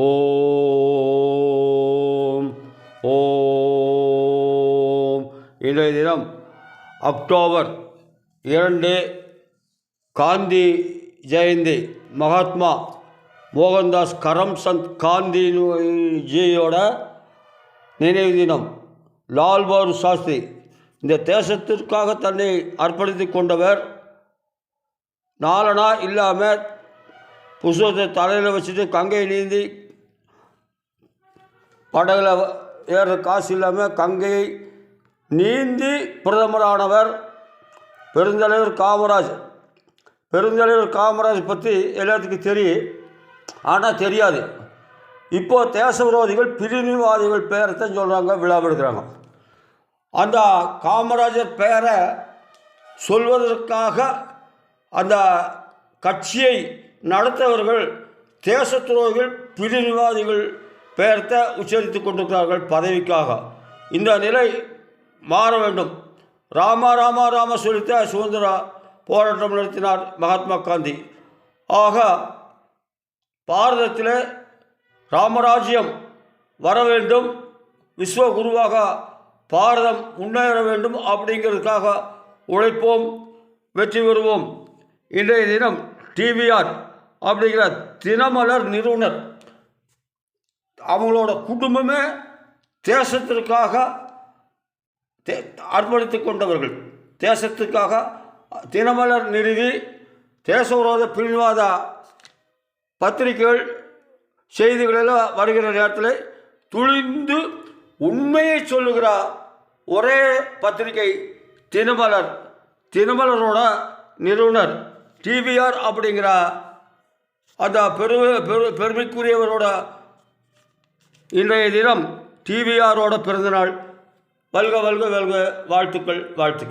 ஓம் ஓம். இன்றைய தினம் அக்டோபர் 2 காந்தி ஜெயந்தி. மகாத்மா மோகன்தாஸ் கரம்சந்த் காந்திஜியோட நினைவு தினம். லால் பகதூர் சாஸ்திரி இந்த தேசத்திற்காக தன்னை அர்ப்பணித்து கொண்டவர். நாலனா இல்லாமல் புஸ்தகத்தை தலையில் வச்சுட்டு கங்கை நீந்தி படகுல ஏற காசு இல்லாமல் கங்கையை நீந்தி பிரதமரானவர் பெருந்தலைவர் காமராஜ். பெருந்தலைவர் காமராஜ் பற்றி எல்லாத்துக்கும் தெரியும், ஆனால் தெரியாது. இப்போது தேச விரோதிகள் பிரிவினைவாதிகள் பெயரைத்தான் சொல்கிறாங்க, விழாவெடுக்கிறாங்க. அந்த காமராஜர் பெயரை சொல்வதற்காக அந்த கட்சியை நடத்தவர்கள் தேச துரோகிகள் பிரிவினைவாதிகள் பெயர்த்தை உச்சரித்து கொண்டிருக்கிறார்கள் பதவிக்காக. இந்த நிலை மாற வேண்டும். ராமா ராமா ராம சொல்லித்த சுதந்திர போராட்டம் நடத்தினார் மகாத்மா காந்தி. ஆக பாரதத்தில் ராமராஜ்யம் வர வேண்டும், விஸ்வகுருவாக பாரதம் முன்னேற வேண்டும் அப்படிங்கிறதுக்காக உழைப்போம், வெற்றி பெறுவோம். இன்றைய தினம் டிவிஆர் அப்படிங்கிற தினமலர் நிறுவனர் அவங்களோட குடும்பமே தேசத்திற்காக அர்ப்பணித்து கொண்டவர்கள். தேசத்துக்காக தினமலர் நிறுவி தேச விரோத பிரிவினைவாத பத்திரிகைகள் செய்திகளெல்லாம் வருகிற நேரத்தில் துணிந்து உண்மையை சொல்லுகிற ஒரே பத்திரிகை தினமலர். தினமலரோட நிறுவனர் டிவிஆர் அப்படிங்கிற அந்த பெருமைக்குரியவரோட இன்றைய தினம் டிவிஆரோட பிறந்தநாள். வல்க வல்க வெல்க. வாழ்த்துக்கள் வாழ்த்துக்கள்.